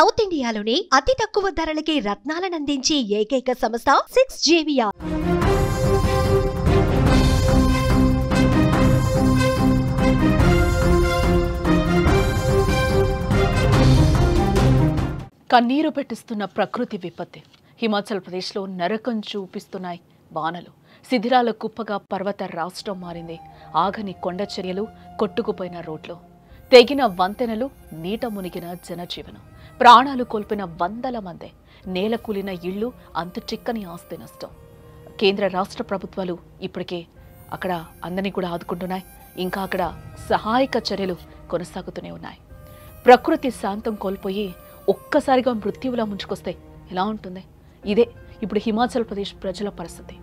South ఇండియాలోని అతి తక్కువ ధరలకి రత్నాలనందించే ఏకైక సంస్థ 6JVR. కన్నీరు పెట్టిస్తున్న ప్రకృతి విపత్తి. హిమాచల్ ప్రదేశ్లో నరకం చూపిస్తున్నాయి వానలు. శిథిరాల కుప్పగా పర్వత రాష్ట్రం మారింది. ఆగని కొండ చర్యలు, కొట్టుకుపోయిన రోడ్లు, తెగిన వంతెనలు, నీట మునిగిన జనజీవనం, ప్రాణాలు కోల్పోయిన వందల మంది, నేల కూలిన ఇళ్లు, అంతు చిక్కని ఆస్తి నష్టం. కేంద్ర రాష్ట్ర ప్రభుత్వాలు ఇప్పటికే అక్కడ అందరినీ కూడా ఆదుకుంటున్నాయి. ఇంకా అక్కడ సహాయక చర్యలు కొనసాగుతూనే ఉన్నాయి. ప్రకృతి శాంతం కోల్పోయి ఒక్కసారిగా మృత్యువులా ముంచుకొస్తే ఎలా ఉంటుంది? ఇదే ఇప్పుడు హిమాచల్ ప్రదేశ్ ప్రజల పరిస్థితి.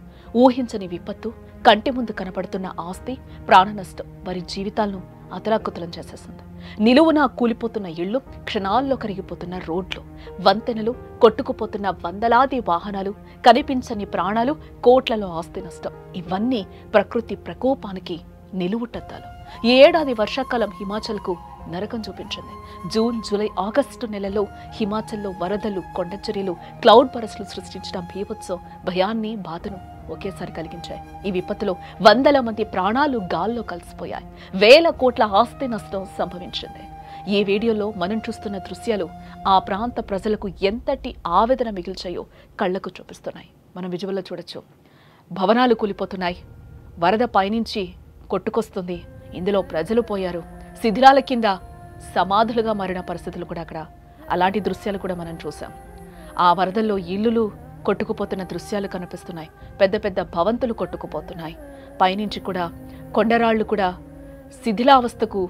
ఊహించని విపత్తు, కంటి ముందు కనపడుతున్న ఆస్తి, ప్రాణ నష్టం వారి జీవితాలను అతలాకుతలం చేసేస్తుంది. నిలువున కూలిపోతున్న ఇళ్లు, క్షణాల్లో కరిగిపోతున్న రోడ్లు, వంతెనలు, కొట్టుకుపోతున్న వందలాది వాహనాలు, కనిపించని ప్రాణాలు, కోట్లలో ఆస్తి నష్టం. ఇవన్నీ ప్రకృతి ప్రకోపానికి నిలువుటద్దాలు. ఈ ఏడాది వర్షాకాలం హిమాచల్కు నరకం చూపించింది. జూన్, జూలై, ఆగస్టు నెలలో హిమాచల్లో వరదలు, కొండచర్యలు, క్లౌడ్ బరస్లు సృష్టించిన బీభత్సం భయాన్ని, బాధను ఒకేసారి కలిగించాయి. ఈ విపత్తులో వందల మంది ప్రాణాలు గాల్లో కలిసిపోయాయి. వేల కోట్ల ఆస్తి నష్టం సంభవించింది. ఈ వీడియోలో మనం చూస్తున్న దృశ్యాలు ఆ ప్రాంత ప్రజలకు ఎంతటి ఆవేదన మిగిల్చాయో కళ్లకు చూపిస్తున్నాయి. మనం విజువల్లో చూడొచ్చు. భవనాలు కూలిపోతున్నాయి, వరద పైనుంచి కొట్టుకొస్తుంది, ఇందులో ప్రజలు పోయారు, శిథిరాల కింద సమాధులుగా మారిన పరిస్థితులు కూడా అక్కడ అలాంటి దృశ్యాలు కూడా మనం చూసాం. ఆ వరదల్లో ఇల్లులు కొట్టుకుపోతున్న దృశ్యాలు కనిపిస్తున్నాయి. పెద్ద పెద్ద భవంతులు కొట్టుకుపోతున్నాయి. పైనుంచి కూడా కొండరాళ్లు కూడా శిథిలావస్థకు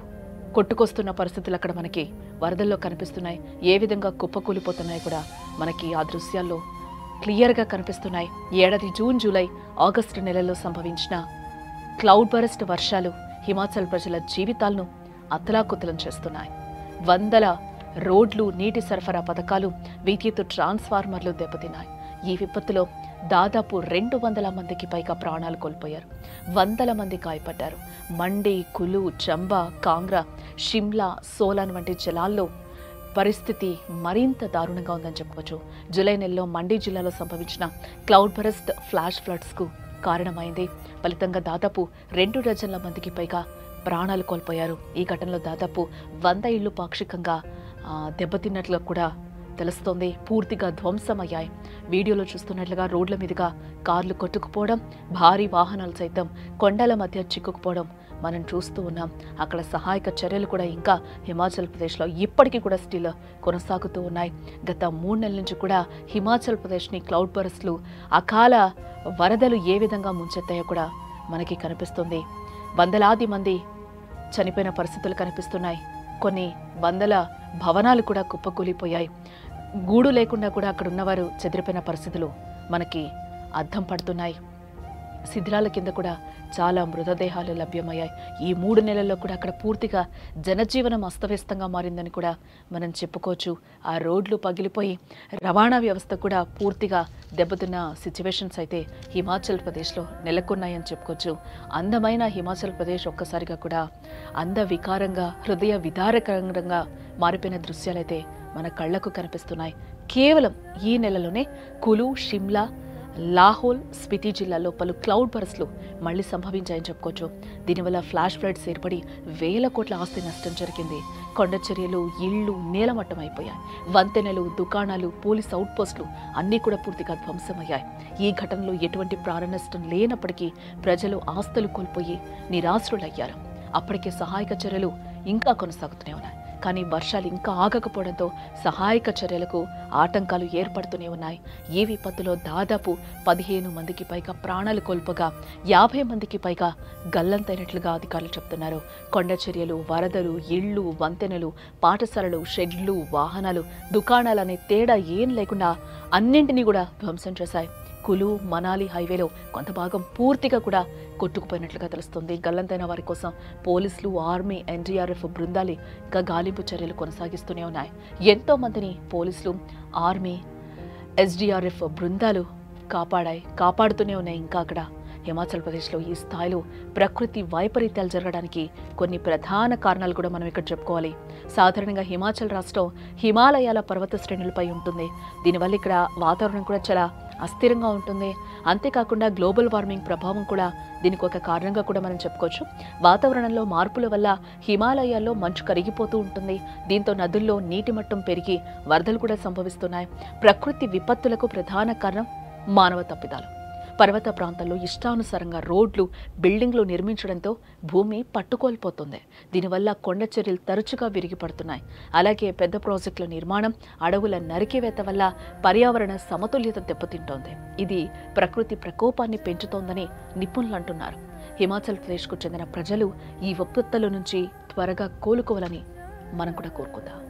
కొట్టుకొస్తున్న పరిస్థితులు అక్కడ మనకి వరదల్లో కనిపిస్తున్నాయి. ఏ విధంగా కుప్పకూలిపోతున్నాయి కూడా మనకి ఆ దృశ్యాల్లో క్లియర్గా కనిపిస్తున్నాయి. ఏడాది జూన్, జూలై, ఆగస్టు నెలల్లో సంభవించిన క్లౌడ్ బరస్ట్ వర్షాలు హిమాచల్ ప్రజల జీవితాలను అతలాకుతలం చేస్తున్నాయి. వందల రోడ్లు, నీటి సరఫరా పథకాలు, విద్యుత్ ట్రాన్స్ఫార్మర్లు దెబ్బతిన్నాయి. ఈ విపత్తులో దాదాపు 200 మందికి పైగా ప్రాణాలు కోల్పోయారు. వందల మంది గాయపడ్డారు. మండి, కులు, చంబా, కాంగ్రా, షిమ్లా, సోలాన్ వంటి జిల్లాల్లో పరిస్థితి మరింత దారుణంగా ఉందని చెప్పవచ్చు. జూలై నెలలో మండి జిల్లాలో సంభవించిన క్లౌడ్ బరస్ట్ ఫ్లాష్ ఫ్లడ్స్కు కారణమైంది. ఫలితంగా దాదాపు 2 డజన్ల మందికి పైగా ప్రాణాలు కోల్పోయారు. ఈ ఘటనలో దాదాపు 100 ఇళ్లు పాక్షికంగా దెబ్బతిన్నట్లుగా కూడా తెలుస్తోంది. పూర్తిగా ధ్వంసమయ్యాయి. వీడియోలో చూస్తున్నట్లుగా రోడ్ల మీదుగా కార్లు కొట్టుకుపోవడం, భారీ వాహనాలు సైతం కొండల మధ్య చిక్కుకుపోవడం మనం చూస్తూ ఉన్నాం. అక్కడ సహాయక చర్యలు కూడా ఇంకా హిమాచల్ ప్రదేశ్లో ఇప్పటికీ కూడా స్టిల్ కొనసాగుతూ ఉన్నాయి. గత 3 నెలల నుంచి కూడా హిమాచల్ ప్రదేశ్ని క్లౌడ్ బరస్ట్లు, అకాల వరదలు ఏ విధంగా ముంచెత్తాయో కూడా మనకి కనిపిస్తుంది. వందలాది మంది చనిపోయిన పరిస్థితులు కనిపిస్తున్నాయి. కొన్ని వందల భవనాలు కూడా కుప్పకూలిపోయాయి. గూడు లేకుండా కూడా అక్కడ ఉన్నవారు చెదిరిపోయిన పరిస్థితులు మనకి అద్దం పడుతున్నాయి. శిథిరాల కింద కూడా చాలా మృతదేహాలు లభ్యమయ్యాయి. ఈ 3 నెలల్లో కూడా అక్కడ పూర్తిగా జనజీవనం అస్తవ్యస్తంగా మారిందని కూడా మనం చెప్పుకోవచ్చు. ఆ రోడ్లు పగిలిపోయి రవాణా వ్యవస్థ కూడా పూర్తిగా దెబ్బతిన్న సిచ్యువేషన్స్ అయితే హిమాచల్ ప్రదేశ్లో నెలకొన్నాయని చెప్పుకోవచ్చు. అందమైన హిమాచల్ ప్రదేశ్ ఒక్కసారిగా కూడా అందవికారంగా, హృదయ విదారకరంగా మారిపోయిన దృశ్యాలైతే మన కళ్లకు కనిపిస్తున్నాయి. కేవలం ఈ నెలలోనే కులు, షిమ్లా, లాహోల్, స్పితి జిల్లాలో పలు క్లౌడ్ బరస్లు మళ్లీ సంభవించాయని చెప్పుకోవచ్చు. దీనివల్ల ఫ్లాష్ ఫ్లడ్స్ ఏర్పడి వేల కోట్ల ఆస్తి నష్టం జరిగింది. కొండచర్యలు, ఇళ్లు నేలమట్టం అయిపోయాయి. వంతెనలు, దుకాణాలు, పోలీస్ అవుట్ పోస్టులు అన్నీ కూడా పూర్తిగా ధ్వంసమయ్యాయి. ఈ ఘటనలో ఎటువంటి ప్రాణ నష్టం లేనప్పటికీ ప్రజలు ఆస్తులు కోల్పోయి నిరాశ్రులయ్యారు. అప్పటికే సహాయక చర్యలు ఇంకా కొనసాగుతూనే ఉన్నాయి. కానీ వర్షాలు ఇంకా ఆగకపోవడంతో సహాయక చర్యలకు ఆటంకాలు ఏర్పడుతూనే ఉన్నాయి. ఈ విపత్తులో దాదాపు 15 మందికి పైగా ప్రాణాలు కోల్పోగా 50 మందికి పైగా గల్లంతైనట్లుగా అధికారులు చెప్తున్నారు. కొండ చర్యలు, వరదలు, ఇళ్లు, వంతెనలు, పాఠశాలలు, షెడ్లు, వాహనాలు, దుకాణాలు అనే తేడా ఏం లేకుండా అన్నింటినీ కూడా ధ్వంసం చేశాయి. కులు, మనాలి హైవేలో కొంత భాగం పూర్తిగా కూడా కొట్టుకుపోయినట్లుగా తెలుస్తుంది. గల్లంతైన వారి కోసం పోలీసులు, ఆర్మీ, ఎన్డీఆర్ఎఫ్ బృందాలు ఇంకా గాలింపు చర్యలు కొనసాగిస్తూనే ఉన్నాయి. ఎంతో మందిని పోలీసులు, ఆర్మీ, ఎస్డీఆర్ఎఫ్ బృందాలు కాపాడుతూనే ఉన్నాయి. ఇంకా అక్కడ హిమాచల్ ప్రదేశ్లో ఈ స్థాయిలో ప్రకృతి వైపరీత్యాలు జరగడానికి కొన్ని ప్రధాన కారణాలు కూడా మనం ఇక్కడ చెప్పుకోవాలి. సాధారణంగా హిమాచల్ రాష్ట్రం హిమాలయాల పర్వత శ్రేణులపై ఉంటుంది. దీనివల్ల ఇక్కడ వాతావరణం కూడా చాలా అస్థిరంగా ఉంటుంది. అంతేకాకుండా గ్లోబల్ వార్మింగ్ ప్రభావం కూడా దీనికి ఒక కారణంగా కూడా మనం చెప్పుకోవచ్చు. వాతావరణంలో మార్పుల వల్ల హిమాలయాల్లో మంచు కరిగిపోతూ ఉంటుంది. దీంతో నదుల్లో నీటి మట్టం పెరిగి వరదలు కూడా సంభవిస్తున్నాయి. ప్రకృతి విపత్తులకు ప్రధాన కారణం మానవ తప్పిదాలు. పర్వత ప్రాంతాల్లో ఇష్టానుసారంగా రోడ్లు, బిల్డింగ్లు నిర్మించడంతో భూమి పట్టుకోల్పోతుంది. దీనివల్ల కొండ చర్యలు తరచుగా విరిగిపడుతున్నాయి. అలాగే పెద్ద ప్రాజెక్టుల నిర్మాణం, అడవుల నరికివేత వల్ల పర్యావరణ సమతుల్యత దెబ్బతింటోంది. ఇది ప్రకృతి ప్రకోపాన్ని పెంచుతోందని నిపుణులు అంటున్నారు. హిమాచల్ ప్రదేశ్కు చెందిన ప్రజలు ఈ విపత్తుల నుంచి త్వరగా కోలుకోవాలని మనం కూడా కోరుకుందాం.